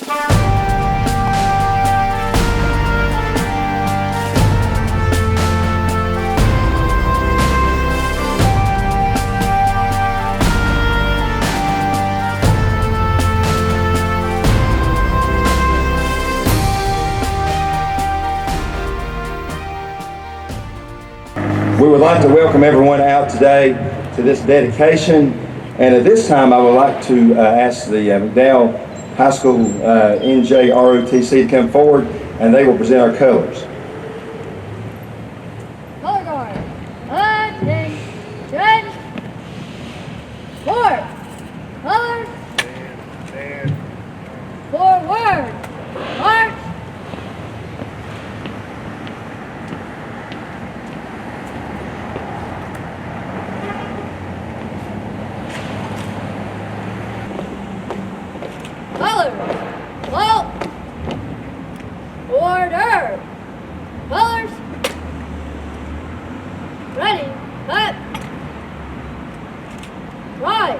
We would like to welcome everyone out today to this dedication, and at this time I would like to ask the McDowell High School NJROTC to come forward, and they will present our colors. Color guard, attention, forward, colors, forward, march. Colors, halt, order, colors, ready, cut, right,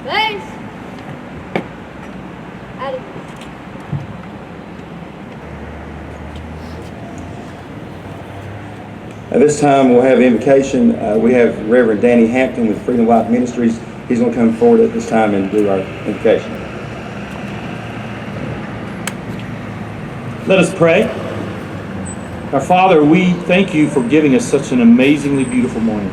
face, attitude. At this time we'll have invocation. We have Reverend Danny Hampton with Freedom Life Ministries. He's going to come forward at this time and do our invocation. Let us pray. Our Father, we thank you for giving us such an amazingly beautiful morning.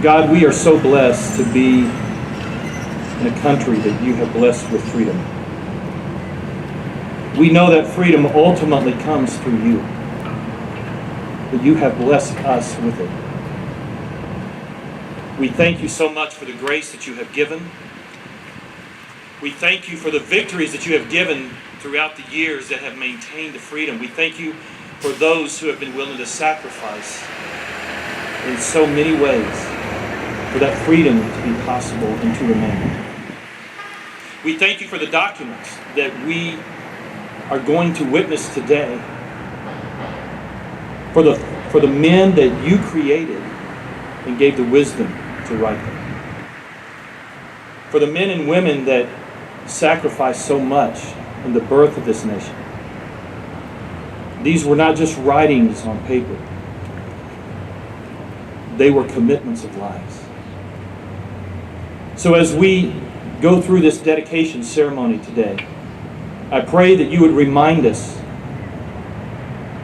God, we are so blessed to be in a country that you have blessed with freedom. We know that freedom ultimately comes through you, but you have blessed us with it. We thank you so much for the grace that you have given. We thank you for the victories that you have given throughout the years that have maintained the freedom. We thank you for those who have been willing to sacrifice in so many ways for that freedom to be possible and to remain. We thank you for the documents that we are going to witness today, for the men that you created and gave the wisdom to write them, for the men and women that sacrificed so much in the birth of this nation. These were not just writings on paper. They were commitments of lives. So as we go through this dedication ceremony today, I pray that you would remind us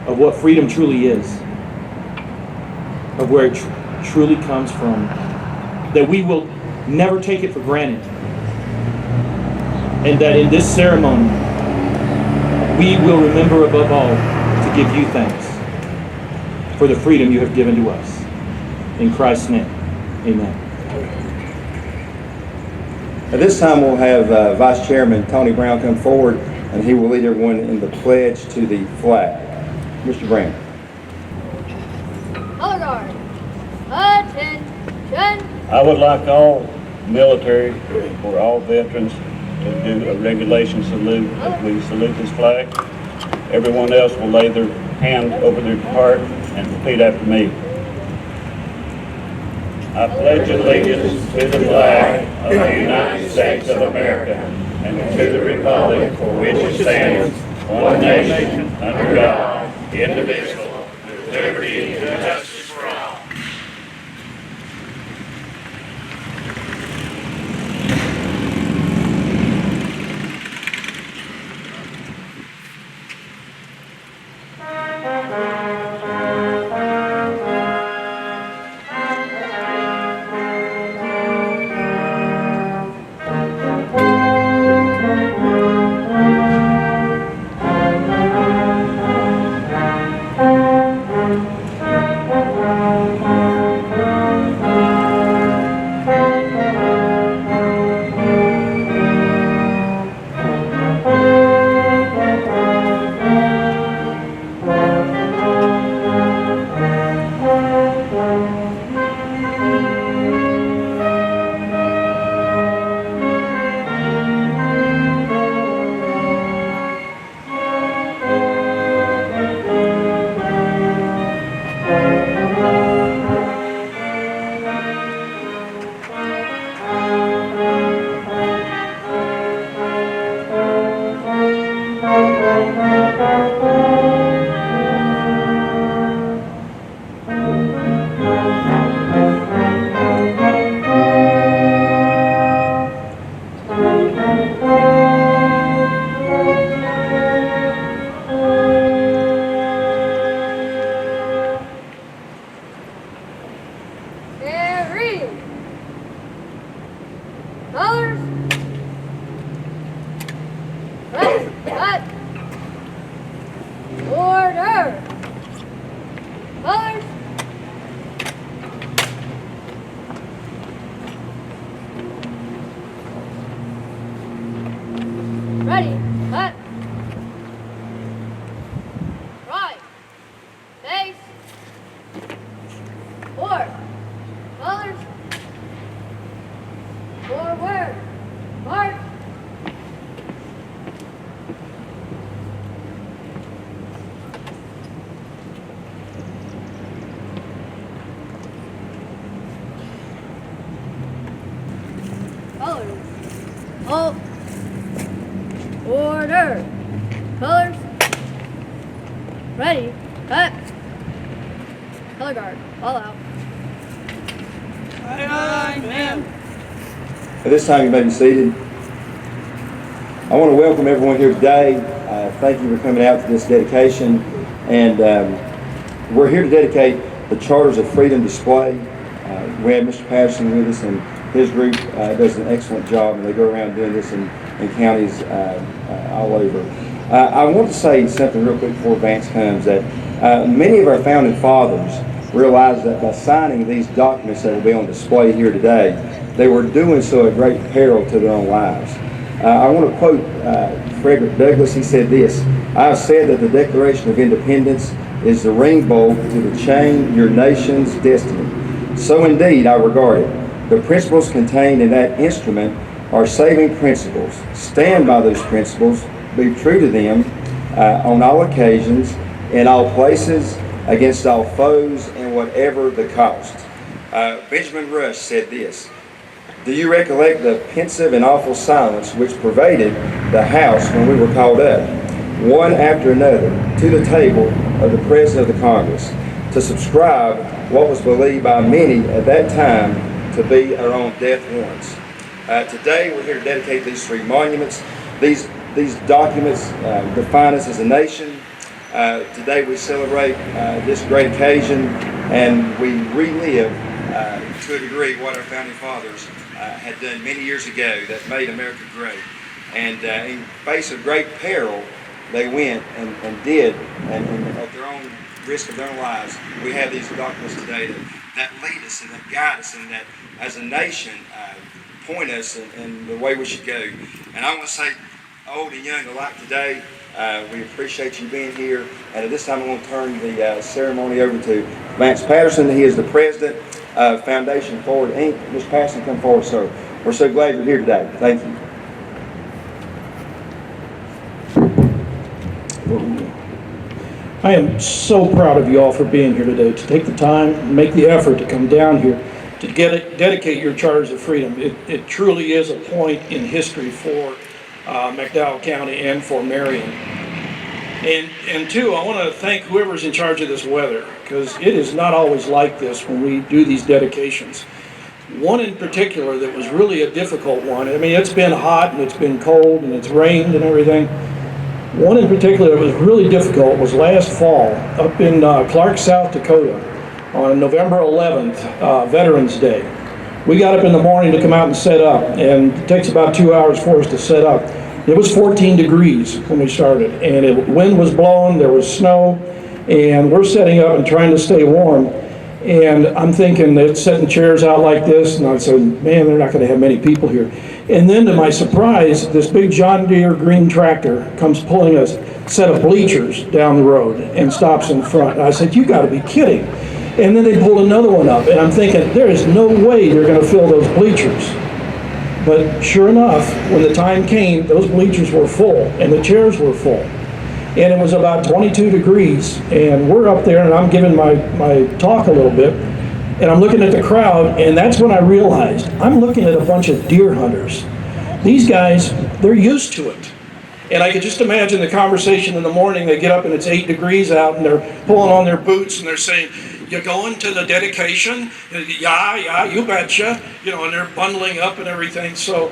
of what freedom truly is, of where it truly comes from, that we will never take it for granted, and that in this ceremony we will remember above all to give you thanks for the freedom you have given to us. In Christ's name, amen. At this time we'll have Vice Chairman Tony Brown come forward, and he will lead everyone in the pledge to the flag. Mr. Brown. Color guard, attention. I would like all military or all veterans to do a regulation salute as we salute this flag. Everyone else will lay their hand over their heart and repeat after me. I pledge allegiance to the flag of the United States of America and to the republic for which it stands, one nation, under God, indivisible, with liberty and justice for all. Ready, clap. Right. Face. Forward. Colors. Forward. March. Colors. Halt. Order. Colors. Ready. Cut. Color guard. All out. Aye, ma'am. At this time, you may be seated. I want to welcome everyone here today. Thank you for coming out to this dedication. And we're here to dedicate the Charters of Freedom display. We have Mr. Patterson with us, and his group does an excellent job, and they go around doing this in counties all over. I want to say something real quick before Vance comes, that many of our founding fathers realized that by signing these documents that will be on display here today, they were doing so at great peril to their own lives. I want to quote Frederick Douglass. He said this: "I have said that the Declaration of Independence is the ring bolt to the chain your nation's destiny. So indeed I regard it. The principles contained in that instrument are saving principles. Stand by those principles, be true to them on all occasions, in all places, against all foes, and whatever the cost." Benjamin Rush said this: "Do you recollect the pensive and awful silence which pervaded the house when we were called up, one after another, to the table of the President of the Congress, to subscribe what was believed by many at that time to be our own death warrants?" Today we're here to dedicate these three monuments. These documents define us as a nation. Today we celebrate this great occasion, and we relive to a degree what our founding fathers had done many years ago that made America great. And in face of great peril, they went and did, and at their own risk of their own lives, we have these documents today that lead us and that guide us, and that as a nation point us in the way we should go. And I want to say, old and young alike today, we appreciate you being here. And at this time, I'm going to turn the ceremony over to Vance Patterson. He is the president of Foundation Forward, Inc. Mr. Patterson, come forward, sir. We're so glad you're here today. Thank you. I am so proud of you all for being here today, to take the time and make the effort to come down here to dedicate your Charters of Freedom. It truly is a point in history for McDowell County and for Marion. And two, I want to thank whoever's in charge of this weather, because it is not always like this when we do these dedications. One in particular that was really a difficult one. I mean, it's been hot and it's been cold and it's rained and everything. One in particular that was really difficult was last fall up in Clark, South Dakota on November 11th, Veterans Day. We got up in the morning to come out and set up, and it takes about 2 hours for us to set up. It was 14 degrees when we started, and wind was blowing, there was snow, and we're setting up and trying to stay warm. And I'm thinking that setting chairs out like this, and I said, man, they're not going to have many people here. And then to my surprise, this big John Deere green tractor comes pulling a set of bleachers down the road and stops in front. And I said, you got to be kidding. And then they pulled another one up, and I'm thinking, there is no way they're going to fill those bleachers. But sure enough, when the time came, those bleachers were full, and the chairs were full. And it was about 22 degrees, and we're up there, and I'm giving my talk a little bit, and I'm looking at the crowd, and that's when I realized I'm looking at a bunch of deer hunters. These guys, they're used to it. And I could just imagine the conversation in the morning. They get up and it's 8 degrees out, and they're pulling on their boots, and they're saying, "You going to the dedication?" Yeah, you betcha. You know, and they're bundling up and everything. So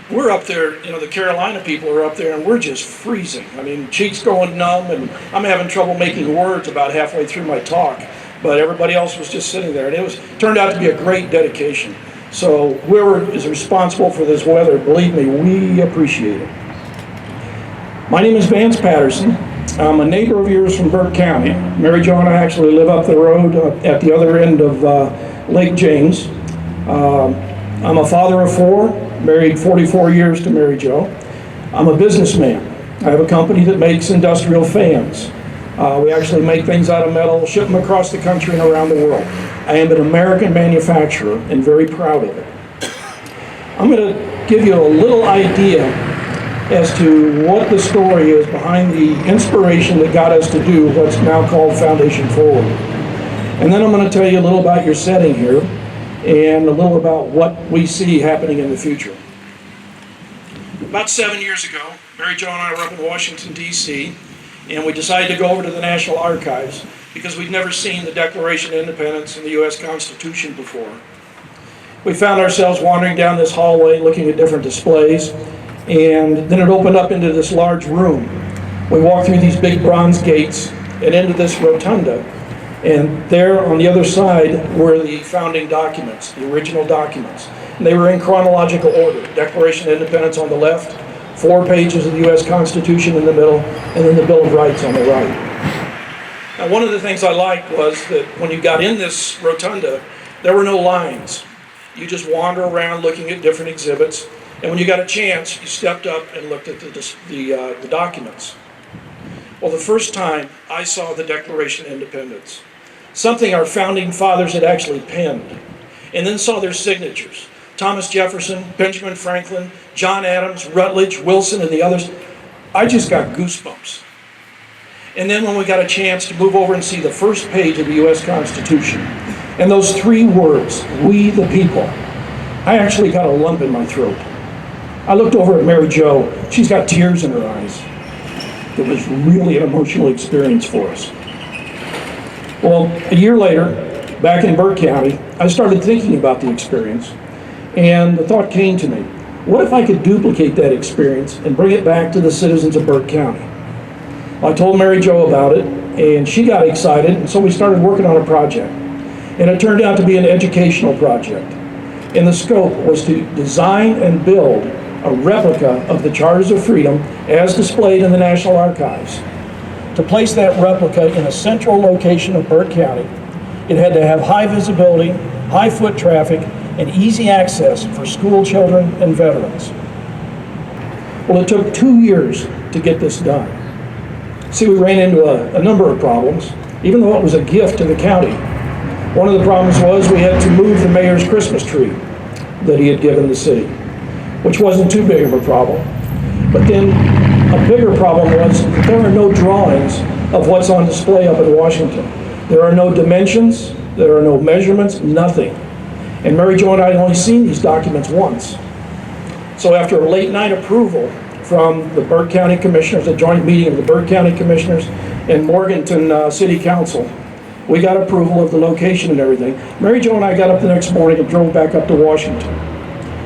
we're up there, you know, the Carolina people are up there, and we're just freezing. I mean, cheeks going numb, and I'm having trouble making words about halfway through my talk. But everybody else was just sitting there, and it turned out to be a great dedication. So whoever is responsible for this weather, believe me, we appreciate it. My name is Vance Patterson. I'm a neighbor of yours from Burke County. Mary Jo and I actually live up the road at the other end of Lake James. I'm a father of 4, married 44 years to Mary Jo. I'm a businessman. I have a company that makes industrial fans. We actually make things out of metal, ship them across the country and around the world. I am an American manufacturer and very proud of it. I'm going to give you a little idea as to what the story is behind the inspiration that got us to do what's now called Foundation Forward. And then I'm going to tell you a little about your setting here and a little about what we see happening in the future. About 7 years ago, Mary Jo and I were up in Washington, D.C., and we decided to go over to the National Archives because we'd never seen the Declaration of Independence and the U.S. Constitution before. We found ourselves wandering down this hallway looking at different displays, and then it opened up into this large room. We walked through these big bronze gates and into this rotunda, and there on the other side were the founding documents, the original documents. And they were in chronological order. Declaration of Independence on the left, 4 pages of the U.S. Constitution in the middle, and then the Bill of Rights on the right. Now, one of the things I liked was that when you got in this rotunda, there were no lines. You just wander around looking at different exhibits, and when you got a chance, you stepped up and looked at the documents. Well, the first time I saw the Declaration of Independence, something our founding fathers had actually penned, and then saw their signatures. Thomas Jefferson, Benjamin Franklin, John Adams, Rutledge, Wilson, and the others. I just got goosebumps. And then when we got a chance to move over and see the first page of the U.S. Constitution, and those 3 words, "We the people," I actually got a lump in my throat. I looked over at Mary Jo. She's got tears in her eyes. It was really an emotional experience for us. Well, a year later, back in Burke County, I started thinking about the experience. And the thought came to me, what if I could duplicate that experience and bring it back to the citizens of Burke County? I told Mary Jo about it, and she got excited, and so we started working on a project. And it turned out to be an educational project. And the scope was to design and build a replica of the Charters of Freedom as displayed in the National Archives. To place that replica in a central location of Burke County, it had to have high visibility, high foot traffic, and easy access for school children and veterans. Well, it took 2 years to get this done. See, we ran into a number of problems, even though it was a gift to the county. One of the problems was we had to move the mayor's Christmas tree that he had given the city, which wasn't too big of a problem. But then a bigger problem was that there are no drawings of what's on display up in Washington. There are no dimensions, there are no measurements, nothing. And Mary Jo and I had only seen these documents once. So after a late night approval from the Burke County Commissioners, a joint meeting of the Burke County Commissioners and Morganton City Council, we got approval of the location and everything. Mary Jo and I got up the next morning and drove back up to Washington.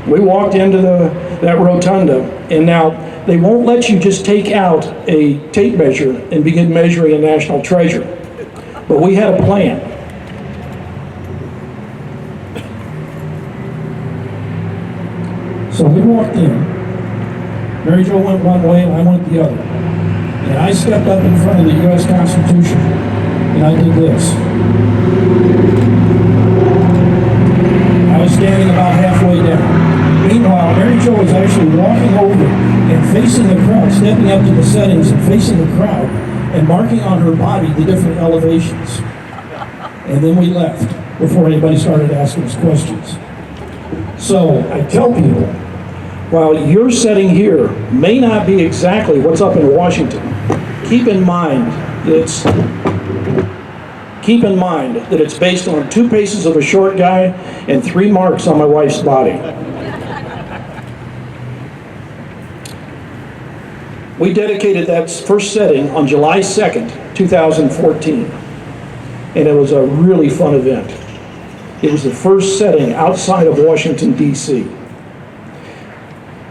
We walked into that rotunda, and now they won't let you just take out a tape measure and begin measuring a national treasure. But we had a plan. So we walked in. Mary Jo went one way and I went the other. And I stepped up in front of the U.S. Constitution and I did this. I was standing about halfway down. Meanwhile, Mary Jo was actually walking over and facing the crowd, stepping up to the settings and facing the crowd and marking on her body the different elevations. And then we left before anybody started asking us questions. So I tell people, while your setting here may not be exactly what's up in Washington, keep in mind that it's based on 2 paces of a short guy and 3 marks on my wife's body. We dedicated that first setting on July 2nd, 2014, and it was a really fun event. It was the first setting outside of Washington, D.C.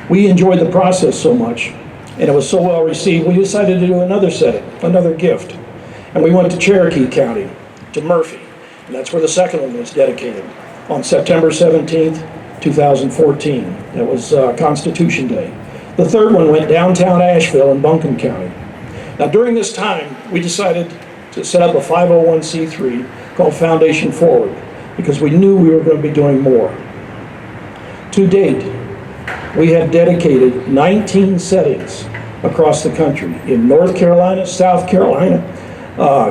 We enjoyed the process so much, and it was so well received, we decided to do another setting, another gift. And we went to Cherokee County, to Murphy, and that's where the second one was dedicated, on September 17th, 2014. That was Constitution Day. The third one went downtown Asheville in Buncombe County. Now during this time, we decided to set up a 501c3 called Foundation Forward, because we knew we were going to be doing more. To date, We have dedicated 19 settings across the country in North Carolina, South Carolina,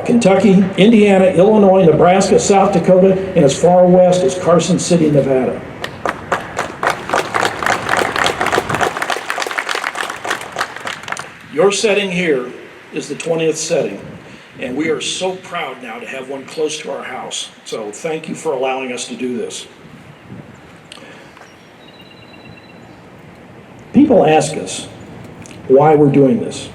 Kentucky, Indiana, Illinois, Nebraska, South Dakota, and as far west as Carson City, Nevada. Your setting here is the 20th setting, and we are so proud now to have one close to our house. So thank you for allowing us to do this. People ask us why we're doing this.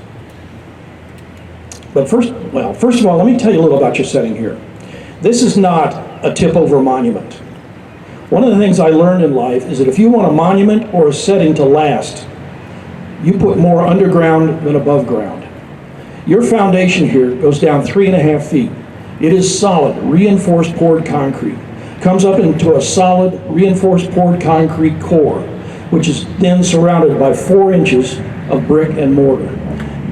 But first of all, let me tell you a little about your setting here. This is not a tip-over monument. One of the things I learned in life is that if you want a monument or a setting to last, you put more underground than above ground. Your foundation here goes down 3.5 feet. It is solid, reinforced poured concrete. Comes up into a solid, reinforced poured concrete core, which is then surrounded by 4 inches of brick and mortar.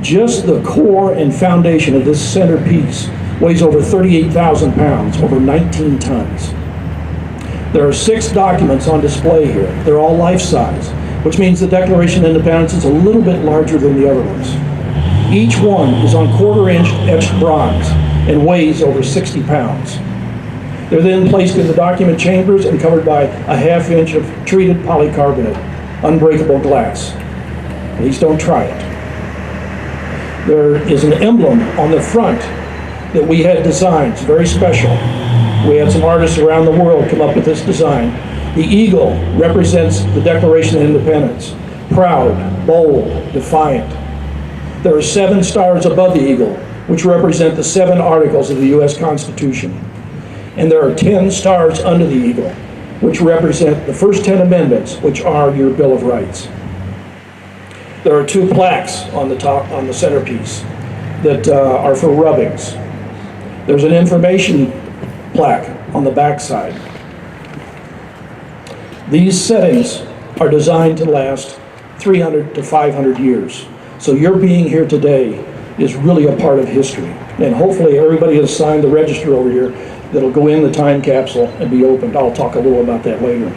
Just the core and foundation of this centerpiece weighs over 38,000 pounds, over 19 tons. There are 6 documents on display here. They're all life-size, which means the Declaration of Independence is a little bit larger than the other ones. Each one is on 1/4-inch etched bronze and weighs over 60 pounds. They're then placed in the document chambers and covered by a 1/2 inch of treated polycarbonate, unbreakable glass. Please don't try it. There is an emblem on the front that we had designed. It's very special. We had some artists around the world come up with this design. The eagle represents the Declaration of Independence. Proud, bold, defiant. There are 7 stars above the eagle, which represent the 7 articles of the U.S. Constitution. And there are 10 stars under the eagle, which represent the first 10 amendments, which are your Bill of Rights. There are 2 plaques on the top, on the centerpiece, that are for rubbings. There's an information plaque on the back side. These settings are designed to last 300 to 500 years. So your being here today is really a part of history. And hopefully everybody has signed the register over here that'll go in the time capsule and be opened. I'll talk a little about that later.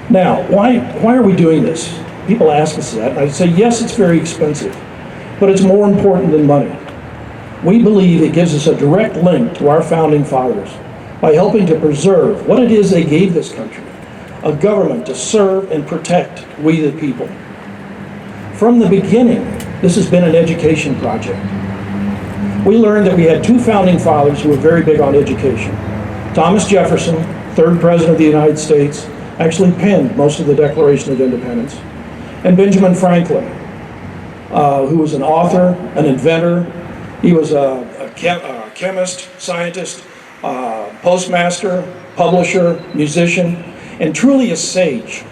Now, why are we doing this? People ask us that, and I say, yes, it's very expensive, but it's more important than money. We believe it gives us a direct link to our founding fathers by helping to preserve what it is they gave this country, a government to serve and protect we the people. From the beginning, this has been an education project. We learned that we had 2 founding fathers who were very big on education. Thomas Jefferson, 3rd President of the United States, actually penned most of the Declaration of Independence, and Benjamin Franklin, who was an author, an inventor. He was a chemist, scientist, postmaster, publisher, musician, and truly a sage.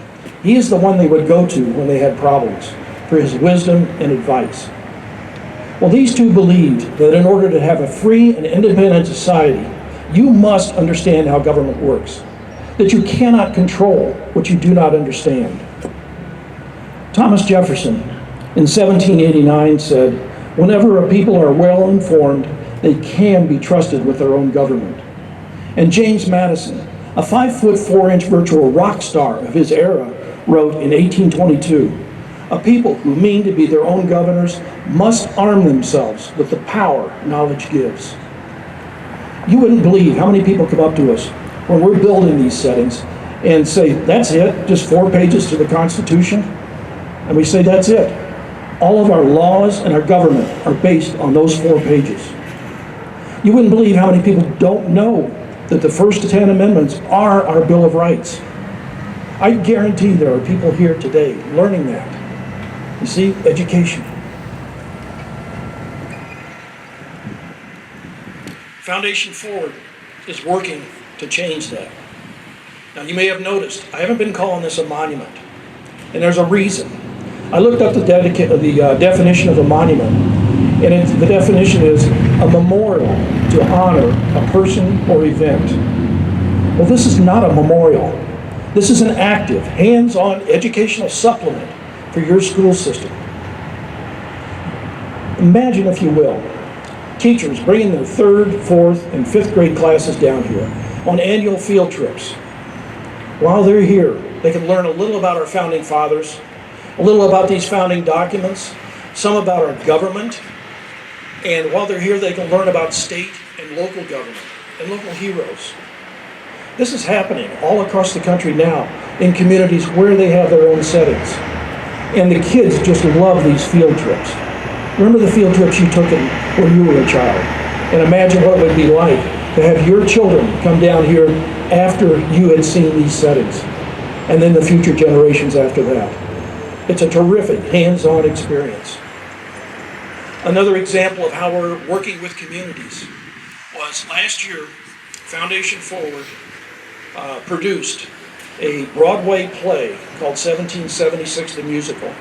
He is the one they would go to when they had problems for his wisdom and advice. Well, these 2 believed that in order to have a free and independent society, you must understand how government works, that you cannot control what you do not understand. Thomas Jefferson in 1789 said, "Whenever a people are well informed, they can be trusted with their own government." And James Madison, a 5'4" virtual rock star of his era, wrote in 1822, "A people who mean to be their own governors must arm themselves with the power knowledge gives." You wouldn't believe how many people come up to us when we're building these settings and say, "That's it, just 4 pages to the Constitution?" And we say, "That's it. All of our laws and our government are based on those 4 pages." You wouldn't believe how many people don't know that the first 10 amendments are our Bill of Rights. I guarantee there are people here today learning that. You see, education. Foundation Forward is working to change that. Now, you may have noticed, I haven't been calling this a monument, and there's a reason. I looked up the definition of a monument, and the definition is a memorial to honor a person or event. Well, this is not a memorial. This is an active, hands-on educational supplement for your school system. Imagine, if you will, teachers bringing their 3rd, 4th, and 5th grade classes down here on annual field trips. While they're here, They can learn a little about our founding fathers, a little about these founding documents, some about our government, and while they're here, they can learn about state and local government and local heroes. This is happening all across the country now in communities where they have their own settings. And the kids just love these field trips. Remember the field trips you took when you were a child? And imagine what it would be like to have your children come down here after you had seen these settings, and then the future generations after that. It's a terrific hands-on experience. Another example of how we're working with communities was last year, Foundation Forward produced a Broadway play called 1776 the Musical.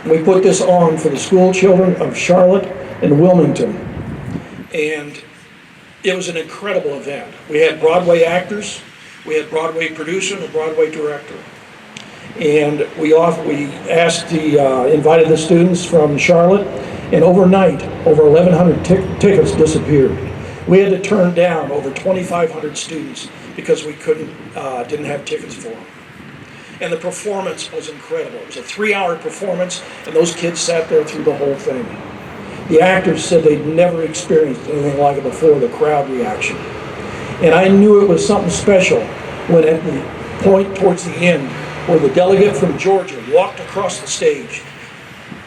And we put this on for the school children of Charlotte and Wilmington. And it was an incredible event. We had Broadway actors, we had Broadway producer and a Broadway director. And we invited the students from Charlotte, and overnight, over 1,100 tickets disappeared. We had to turn down over 2,500 students because we didn't have tickets for them. And the performance was incredible. It was a 3-hour performance, and those kids sat there through the whole thing. The actors said they'd never experienced anything like it before, the crowd reaction. And I knew it was something special when at the point towards the end, where the delegate from Georgia walked across the stage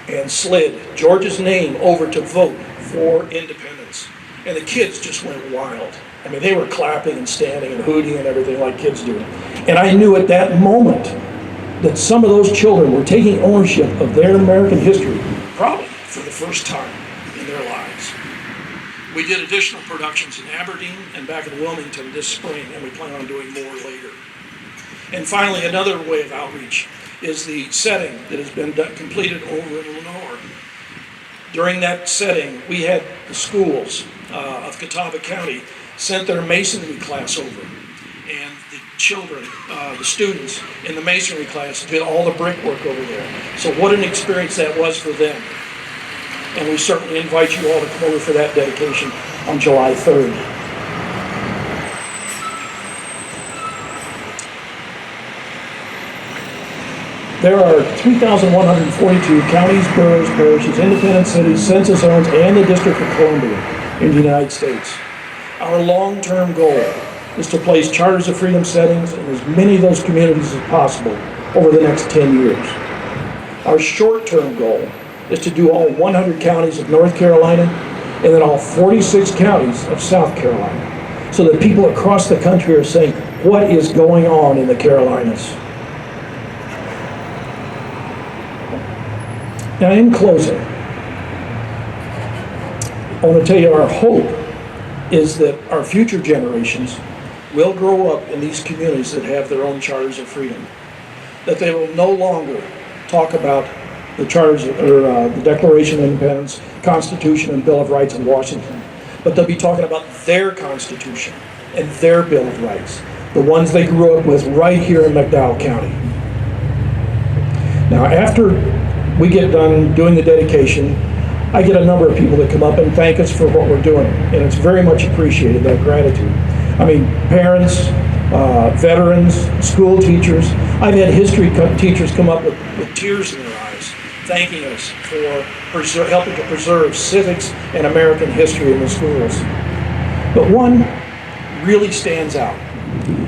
and slid Georgia's name over to vote for independence. And the kids just went wild. I mean, they were clapping and standing and hooting and everything like kids do. And I knew at that moment that some of those children were taking ownership of their American history, probably for the first time in their lives. We did additional productions in Aberdeen and back in Wilmington this spring, and we plan on doing more later. And finally, another way of outreach is the setting that has been completed over in Lenore. During that setting, we had the schools of Catawba County sent their masonry class over. And the children, the students in the masonry class did all the brickwork over there. So what an experience that was for them. And we certainly invite you all to come over for that dedication on July 3rd. There are 3,142 counties, boroughs, parishes, independent cities, census zones, and the District of Columbia in the United States. Our long-term goal is to place Charters of Freedom settings in as many of those communities as possible over the next 10 years. Our short-term goal is to do all 100 counties of North Carolina and then all 46 counties of South Carolina, so that people across the country are saying, what is going on in the Carolinas? Now, in closing, I want to tell you our hope is that our future generations will grow up in these communities that have their own Charters of Freedom, that they will no longer talk about the Charters or the Declaration of Independence, Constitution, and Bill of Rights of Washington, but they'll be talking about their Constitution and their Bill of Rights, the ones they grew up with right here in McDowell County. Now, after we get done doing the dedication, I get a number of people that come up and thank us for what we're doing, and it's very much appreciated, that gratitude. I mean, parents, veterans, school teachers. I've had history teachers come up with tears in their eyes, thanking us for helping to preserve civics and American history in the schools. But one really stands out,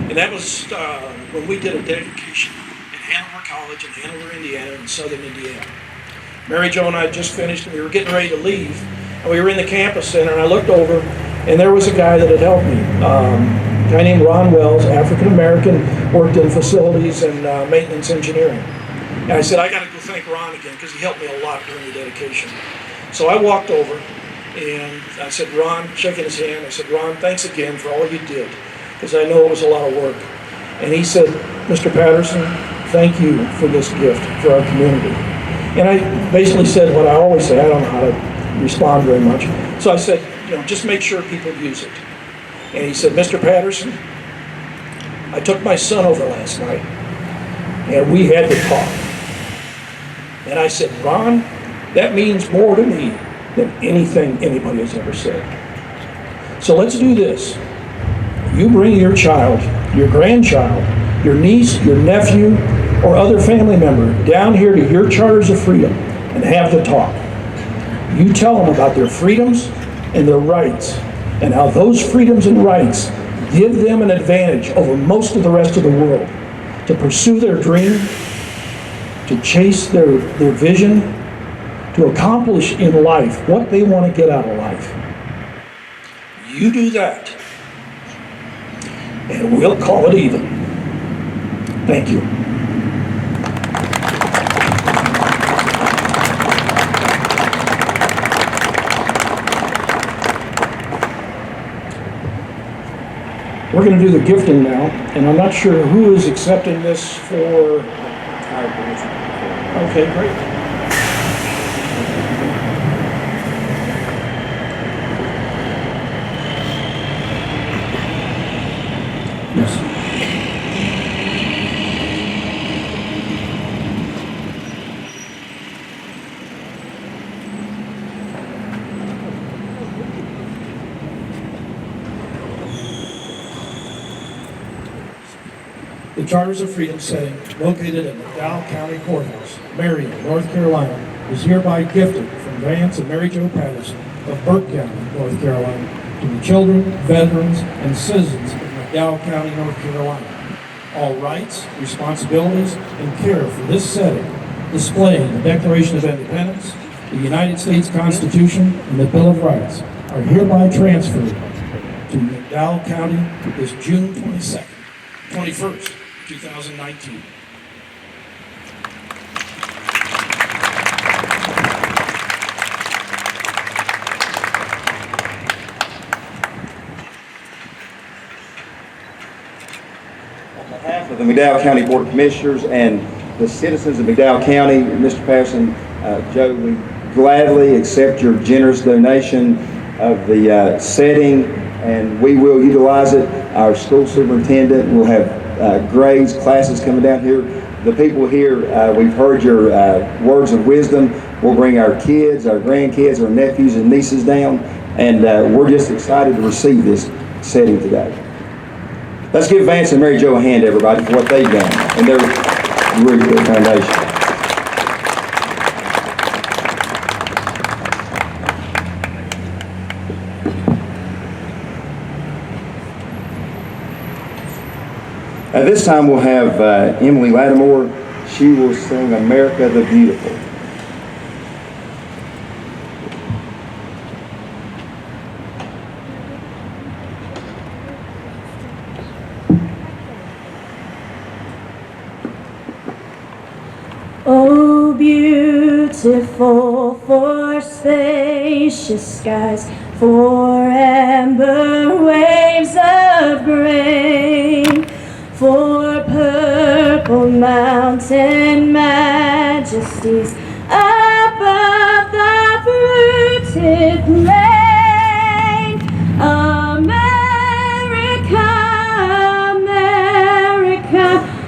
and that was when we did a dedication at Hanover College in Hanover, Indiana, in southern Indiana. Mary Jo and I had just finished, and we were getting ready to leave, and we were in the campus center, and I looked over, and there was a guy that had helped me, a guy named Ron Wells, African-American, worked in facilities and maintenance engineering. And I said, I got to go thank Ron again, because he helped me a lot during the dedication. So I walked over, and I said, Ron, shaking his hand, I said, Ron, thanks again for all you did, because I know it was a lot of work. And he said, Mr. Patterson, thank you for this gift for our community. And I basically said what I always say, I don't know how to respond very much. So I said, just make sure people use it. And he said, Mr. Patterson, I took my son over last night, and we had to talk. And I said, Ron, that means more to me than anything anybody has ever said. So let's do this. You bring your child, your grandchild, your niece, your nephew, or other family member down here to hear Charters of Freedom and have the talk, you tell them about their freedoms and their rights and how those freedoms and rights give them an advantage over most of the rest of the world to pursue their dream, to chase their vision, to accomplish in life what they want to get out of life. You do that, and we'll call it even. Thank you. We're going to do the gifting now, and I'm not sure who is accepting this for. Okay, great. Yes. The Charters of Freedom setting, located at McDowell County Courthouse, Marion, North Carolina, is hereby gifted from Vance and Mary Jo Patterson of Burke County, North Carolina, to the children, veterans, and citizens of McDowell County, North Carolina. All rights, responsibilities, and care for this setting, displaying the Declaration of Independence, the United States Constitution, and the Bill of Rights, are hereby transferred to McDowell County this June 21st, 2019. On behalf of the McDowell County Board of Commissioners and the citizens of McDowell County, Mr. Patterson, Joe, we gladly accept your generous donation of the setting, and we will utilize it. Our school superintendent will have grades, classes coming down here. The people here, we've heard your words of wisdom. We'll bring our kids, our grandkids, our nephews and nieces down, and we're just excited to receive this setting today. Let's give Vance and Mary Jo a hand, everybody, for what they've done and their really good foundation. At this time, we'll have Emily Lattimore. She will sing America the Beautiful. Oh, beautiful for spacious skies, for amber waves of grain, for purple mountain majesties above the fruited plain. America, America,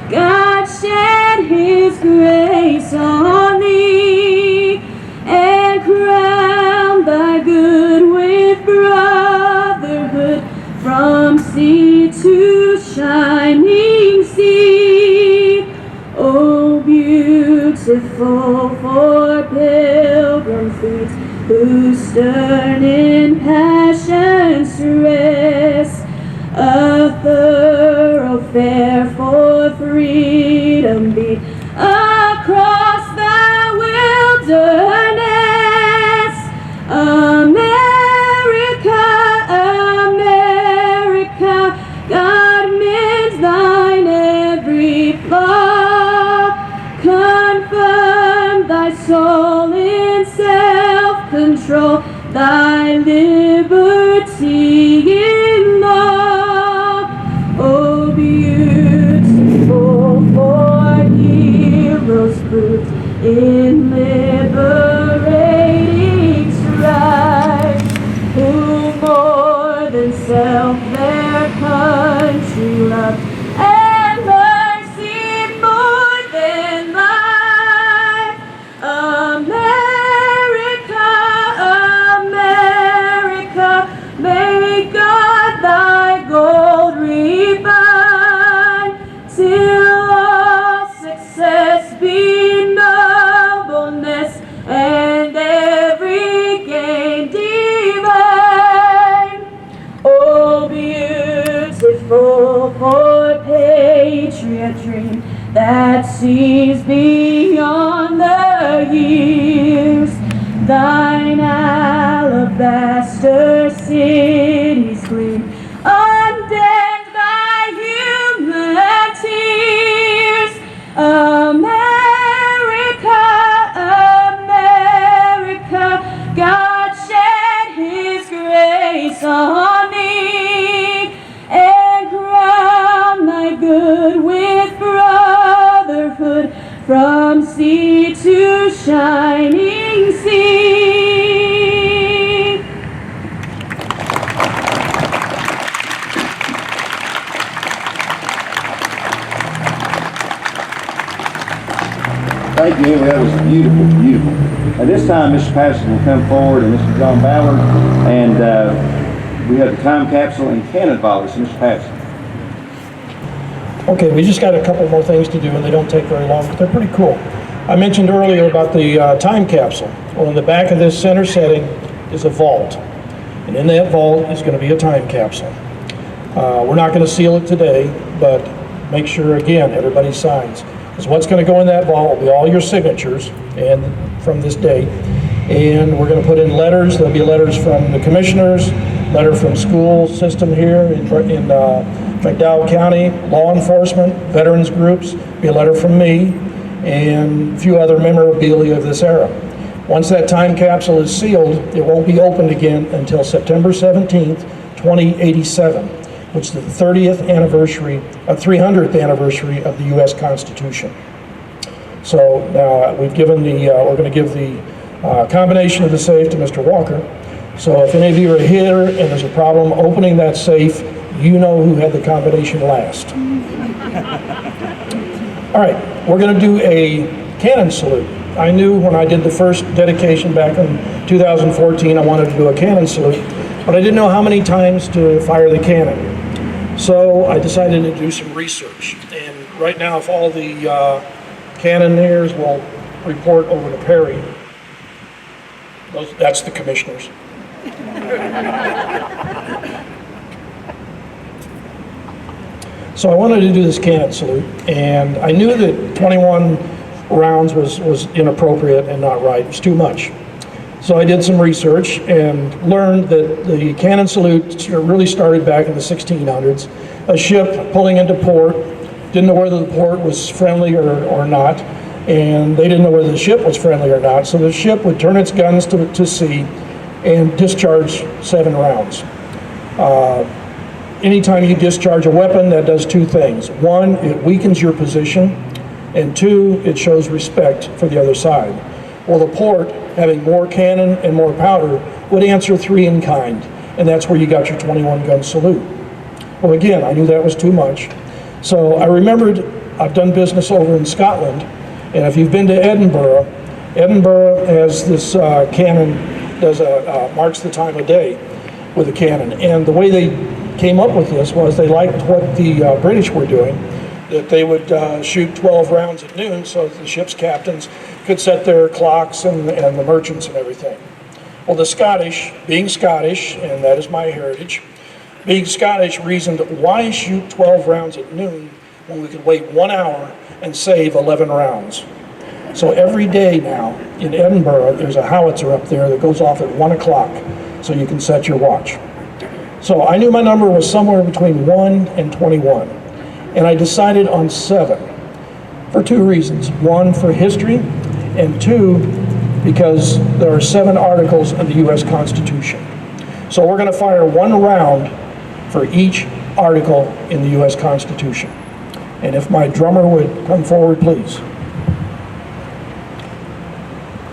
God shed His grace on thee, and crown thy good with brotherhood from sea to shining sea. Oh, beautiful for pilgrim feet who stern in passion's rest, a thoroughfare for freedom beat across the wilderness. America, America, God mends thine every flaw, confirm thy soul in self-control, thy liberty in law. Oh, beautiful for heroes proved in liberating strife, who more than self their country loved, and mercy more than life. America, America, may God thy gold refine, till all success dream that sees beyond the years. Thine alabaster cities gleam, undimmed by human tears. America, America, God shed His grace on me and crown my good with brotherhood from sea to shining sea. Thank you, Emily. That was beautiful, beautiful. At this time, Mr. Patterson will come forward and Mr. John Ballard, and we have the time capsule and cannon volleys. Mr. Patterson. Okay, we just got a couple more things to do, and they don't take very long, but they're pretty cool. I mentioned earlier about the time capsule. Well, in the back of this center setting is a vault, and in that vault is going to be a time capsule. We're not going to seal it today, but make sure, again, everybody signs. Because what's going to go in that vault will be all your signatures and from this date, and we're going to put in letters. There'll be letters from the commissioners, letter from school system here in McDowell County, law enforcement, veterans groups, be a letter from me, and a few other memorabilia of this era. Once that time capsule is sealed, it won't be opened again until September 17th, 2087, which is the 300th anniversary of the U.S. Constitution. So now we've given we're going to give the combination of the safe to Mr. Walker. So if any of you are here and there's a problem opening that safe, you know who had the combination last. All right, we're going to do a cannon salute. I knew when I did the first dedication back in 2014, I wanted to do a cannon salute, but I didn't know how many times to fire the cannon. So I decided to do some research. And right now, if all the cannoneers will report over to Perry, that's the commissioners. So I wanted to do this cannon salute, and I knew that 21 rounds was inappropriate and not right. It was too much. So I did some research and learned that the cannon salute really started back in the 1600s. A ship pulling into port, didn't know whether the port was friendly or not, and they didn't know whether the ship was friendly or not. So the ship would turn its guns to sea and discharge 7 rounds. Anytime you discharge a weapon, that does 2 things. 1, it weakens your position, and 2, it shows respect for the other side. Well, the port, having more cannon and more powder, would answer 3 in kind, and that's where you got your 21-gun salute. Well, again, I knew that was too much. So I remembered I've done business over in Scotland, and if you've been to Edinburgh, Edinburgh has this cannon, marks the time of day with a cannon. And the way they came up with this was they liked what the British were doing, that they would shoot 12 rounds at noon so that the ship's captains could set their clocks and the merchants and everything. Well, the Scottish, being Scottish, and that is my heritage, being Scottish reasoned, why shoot 12 rounds at noon when we could wait 1 hour and save 11 rounds? So every day now in Edinburgh, there's a howitzer up there that goes off at 1 o'clock so you can set your watch. So I knew my number was somewhere between 1 and 21. And I decided on 7 for 2 reasons. 1, for history, and 2, because there are 7 articles in the U.S. Constitution. So we're going to fire 1 round for each article in the U.S. Constitution. And if my drummer would come forward, please.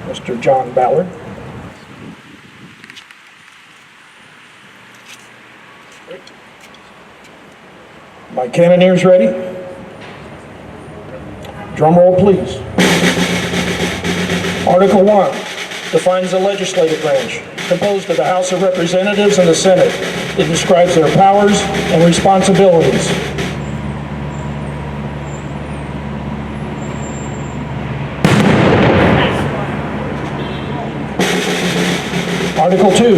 Mr. John Ballard. My cannoneers ready? Drum roll, please. Article 1 defines the legislative branch, composed of the House of Representatives and the Senate. It describes their powers and responsibilities. Article 2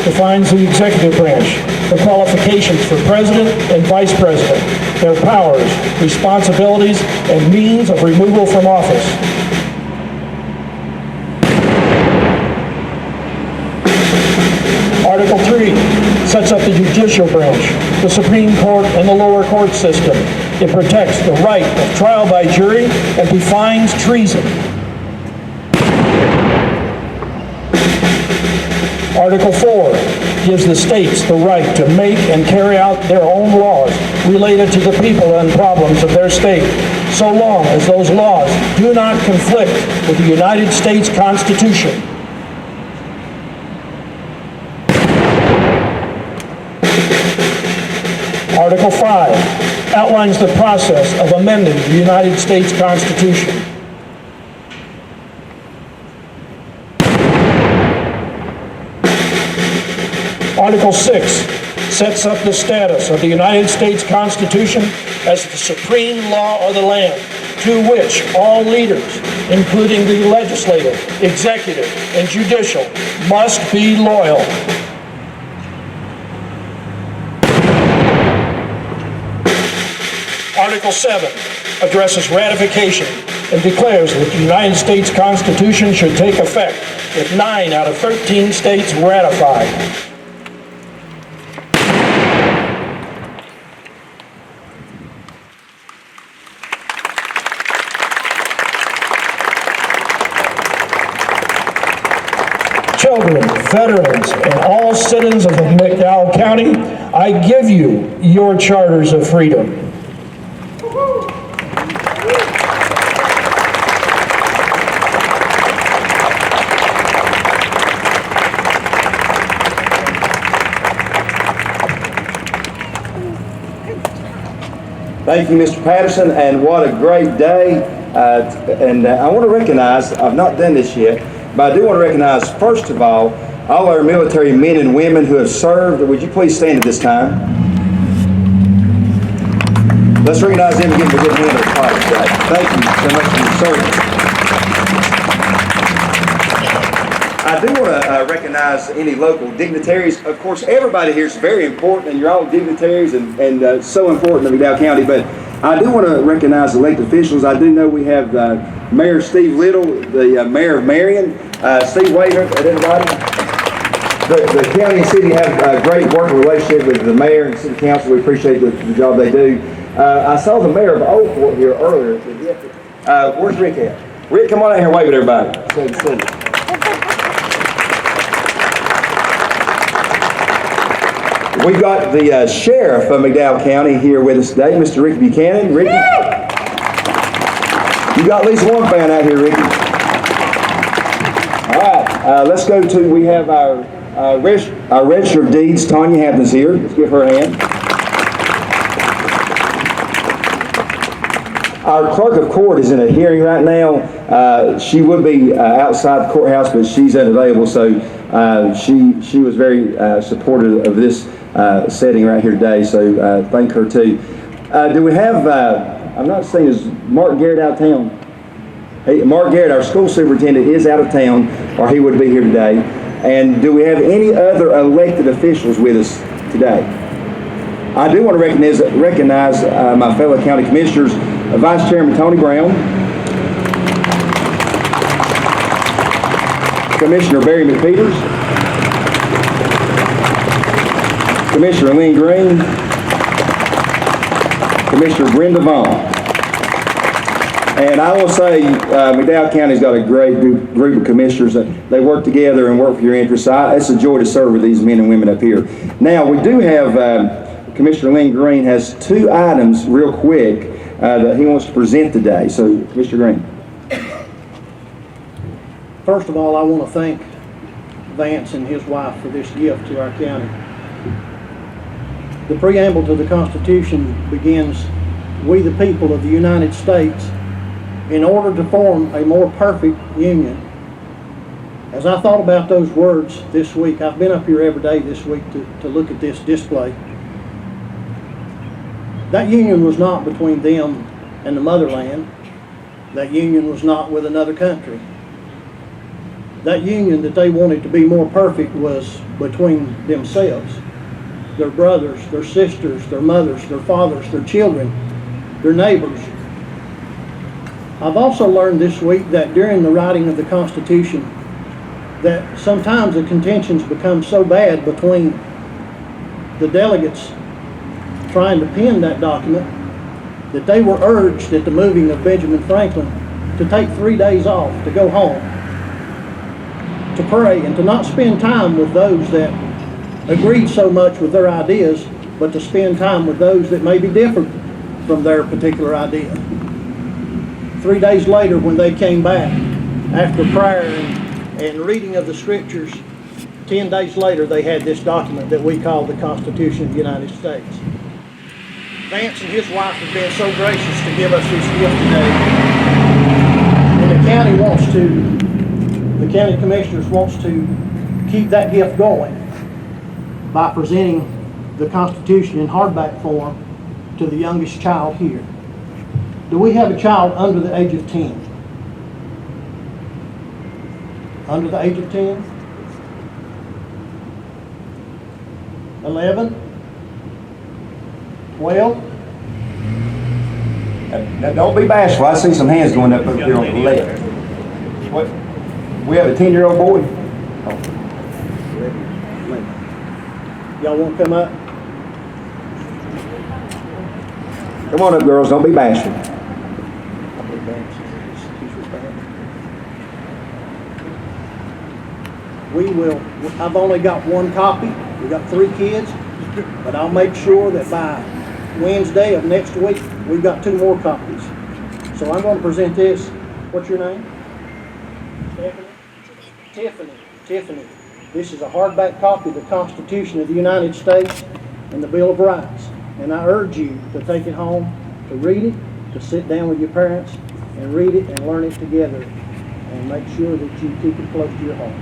defines the executive branch, the qualifications for president and vice president. their powers, responsibilities, and means of removal from office. Article 3 sets up the judicial branch, the Supreme Court, and the lower court system. It protects the right of trial by jury and defines treason. Article 4 gives the states the right to make and carry out their own laws related to the people and problems of their state, so long as those laws do not conflict with the United States Constitution. Article 5 outlines the process of amending the United States Constitution. Article 6 sets up the status of the United States Constitution as the supreme law of the land, to which all leaders, including the legislative, executive, and judicial, must be loyal. Article 7 addresses ratification and declares that the United States Constitution should take effect if 9 out of 13 states ratify. Children, veterans, and all citizens of McDowell County, I give you your charters of freedom. Thank you, Mr. Patterson, and what a great day. I want to recognize, I've not done this yet, but I do want to recognize, first of all our military men and women who have served. Would you please stand at this time? Let's recognize them and give them a good hand of applause today. Thank you so much for your service. I do want to recognize any local dignitaries. Of course, everybody here is very important, and you're all dignitaries and so important to McDowell County, but I do want to recognize elected officials. I do know we have Mayor Steve Little, the Mayor of Marion. Steve, wave at everybody. The county and city have a great working relationship with the mayor and city council. We appreciate the job they do. I saw the mayor of Old Fort here earlier. Where's Rick at? Rick, come on out here and wave at everybody. We've got the sheriff of McDowell County here with us today, Mr. Ricky Buchanan. Ricky, you got at least one fan out here, Ricky. All right, let's go to, we have our register of deeds. Tanya Hampton's here. Let's give her a hand. Our clerk of court is in a hearing right now. She would be outside the courthouse, but she's unavailable, so she was very supportive of this setting right here today, so thank her too. Do we have, I'm not seeing, is Mark Garrett out of town? Hey, Mark Garrett, our school superintendent, is out of town, or he would be here today. And do we have any other elected officials with us today? I do want to recognize my fellow county commissioners, Vice Chairman Tony Brown, Commissioner Barry McPeters, Commissioner Lynn Green, Commissioner Brenda Vaughn. And I will say McDowell County's got a great group of commissioners that they work together and work for your interests. It's a joy to serve with these men and women up here. Now, we do have, Commissioner Lynn Green has 2 items real quick that he wants to present today. So, Mr. Green. First of all, I want to thank Vance and his wife for this gift to our county. The preamble to the Constitution begins, "We the people of the United States, in order to form a more perfect union." As I thought about those words this week, I've been up here every day this week to look at this display. That union was not between them and the motherland. That union was not with another country. That union that they wanted to be more perfect was between themselves. their brothers, their sisters, their mothers, their fathers, their children, their neighbors. I've also learned this week that during the writing of the Constitution, that sometimes the contentions become so bad between the delegates trying to pen that document that they were urged at the moving of Benjamin Franklin to take 3 days off, to go home, to pray, and to not spend time with those that agreed so much with their ideas, but to spend time with those that may be different from their particular idea. 3 days later, when they came back, after prayer and reading of the scriptures, 10 days later they had this document that we call the Constitution of the United States. Vance and his wife have been so gracious to give us this gift today. And the county commissioners wants to keep that gift going by presenting the Constitution in hardback form to the youngest child here. Do we have a child under the age of 10? Under the age of 10? 11? 12? Now, don't be bashful. I see some hands going up over here on the left. What? We have a 10-year-old boy? Oh. Y'all want to come up? Come on up, girls. Don't be bashful. I've only got one copy. We got 3 kids, but I'll make sure that by Wednesday of next week, we've got 2 more copies. So I'm going to present this. What's your name? Stephanie. Tiffany. This is a hardback copy of the Constitution of the United States and the Bill of Rights. And I urge you to take it home, to read it, to sit down with your parents and read it and learn it together. And make sure that you keep it close to your heart.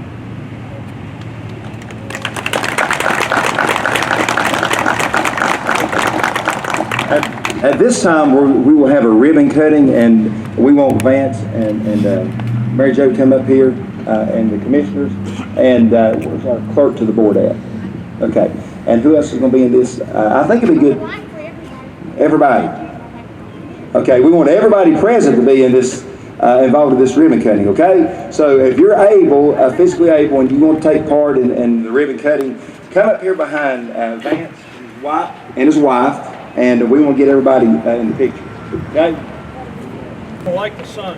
At this time, we will have a ribbon cutting, and we want Vance and Mary Jo come up here, and the commissioners, and where's our clerk to the board at? Okay, and who else is going to be in this? I think it'd be good. Everybody. Okay, we want everybody present to be in this, involved in this ribbon cutting. Okay, so if you're able, physically able, and you want to take part in the ribbon cutting, come up here behind Vance and his wife. And we want to get everybody in the picture. Okay? I like the sun.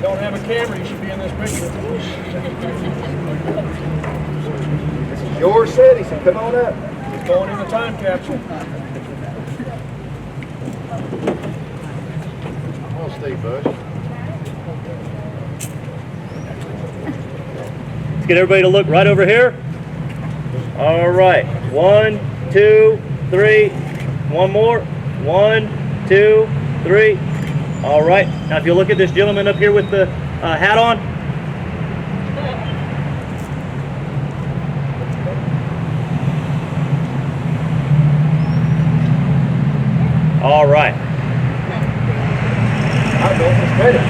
Don't have a camera, you should be in this picture. This is your city, so come on up. It's going in the time capsule. Come on, Steve Bush. Let's get everybody to look right over here. All right. 1, 2, 3. One more. 1, 2, 3. All right. Now, if you look at this gentleman up here with the hat on. All right. I'll go for credit.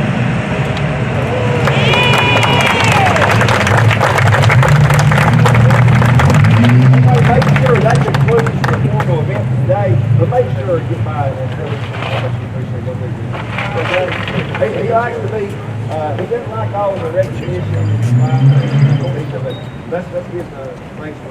Make sure that concludes the formal event today, but make sure to get by and he likes to be, he doesn't like all the recognition and let's give the thanks for